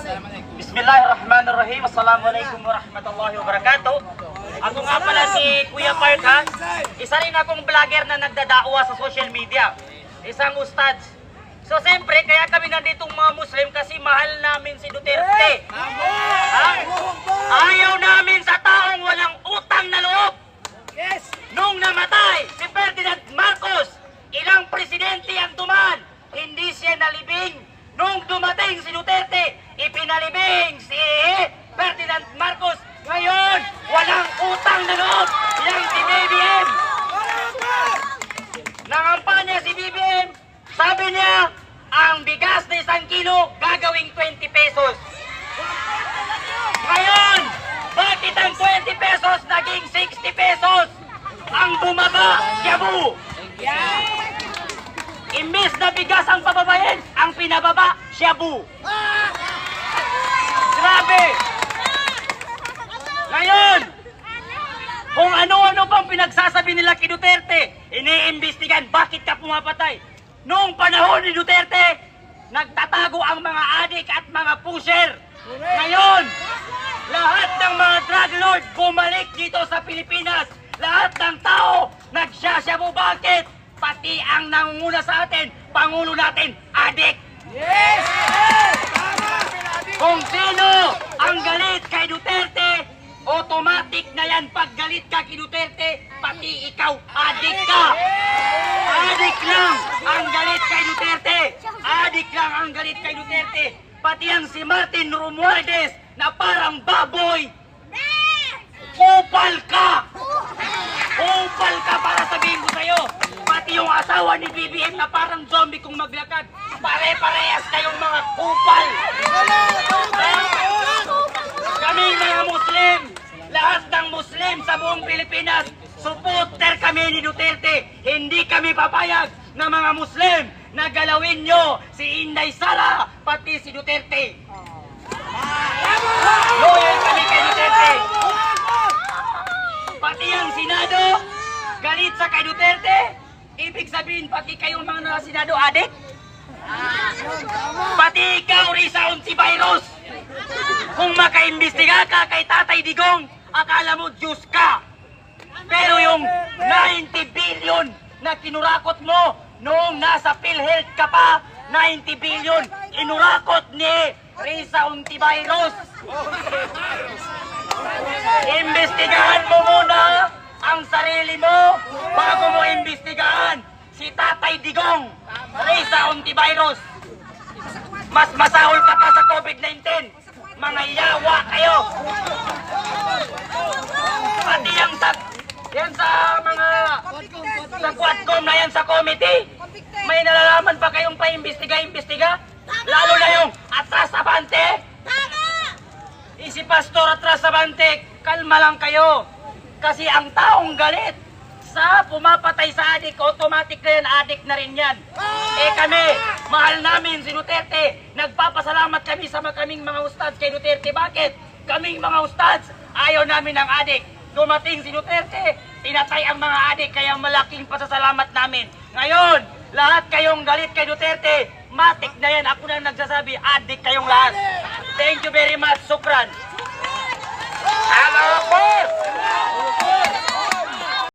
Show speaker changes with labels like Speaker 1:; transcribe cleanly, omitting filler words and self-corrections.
Speaker 1: Bismillahirrahmanirrahim. Assalamualaikum warahmatullahi wabarakatuh. Ako nga pala si Kuya Park, ha? Isa rin akong vlogger na nagdadawa sa social media. Isang ustads. So siyempre, kaya kami nanditong mga Muslim kasi mahal namin si Duterte. Ha? Ayaw namin sa taong walang utang na loob. Nung namatay si Ferdinand Marcos, ilang presidente ang dumaan, hindi siya nalibing. Nung dumating si Duterte, ipinalibing si Ferdinand Marcos. Ngayon, walang utang na loob. Yang si BBM. Nangampanya si BBM. Sabi niya, ang bigas na 1 kilo gagawing 20 pesos. Ngayon, bakit ang 20 pesos naging 60 pesos? Ang bumaba, Shabu. Imbis na bigas ang pababayin, ang pinababa, Shabu. Grabe! Ngayon, kung ano-ano pang pinagsasabi nila kay Duterte, iniimbestigan bakit ka pumapatay. Noong panahon ni Duterte, nagtatago ang mga adik at mga pusher. Ngayon, lahat ng mga drug lord bumalik dito sa Pilipinas. Lahat ng tao nagsasyabu. Bakit? Pati ang nangunguna sa atin, Pangulo natin, adik. Yes! Kung sino ang galit kay Duterte, automatic na yan. Pag galit ka kay Duterte, pati ikaw, adik ka. Adik lang ang galit kay Duterte. Adik lang ang galit kay Duterte. Pati ang si Martin Romualdez na parang baboy. Kupal ka! Kupal ka para sabihin ko sa'yo. Pati yung asawa ni BBM na parang zombie kung maglakad. Pare-parehas kayong mga kupal. Kaming mga Muslim, lahat ng Muslim sa buong Pilipinas, supporter kami ni Duterte. Hindi kami papayag na mga Muslim na galawin nyo si Inday Sara, pati si Duterte. Loyal kami kay Duterte. Pati ang Senado, galit sa kay Duterte. Ibig sabihin, pati kayong mga nasa Senado, adik? Pati ikaw, Risa Ontiveros. Kung makaimbestiga ka kay Tatay Digong, akala mo Diyos ka. Pero yung 90 billion na kinurakot mo noong nasa PhilHealth ka pa, 90 billion, inurakot ni Risa Ontiveros. Imbestigahan mo muna ang sarili mo bago mo imbestigahan si Tatay Digong, Risa Ontiveros. Mas masahol ka pa sa COVID-19. Mga yawa kayo. Pati yan sa mga sa Quadcom na yan sa committee, may nalalaman pa kayong pa-imbestiga. Lalo na yung Atras Abante. Si Pastor Atras Abante, kalma lang kayo. Kasi ang taong galit sa pumapatay sa adik, automatic na yan, adik na rin yan. Eh kami, mahal namin si Duterte. Nagpapasalamat kami sa kaming mga ustads kay Duterte. Bakit? Kaming mga ustads, ayaw namin ng adik. Dumating si Duterte, tinatay ang mga adik, kaya malaking pasasalamat namin. Ngayon, lahat kayong galit kay Duterte, matik na yan. Ako na nagsasabi, adik kayong lahat. Thank you very much. Sukran.
Speaker 2: Hello, boss!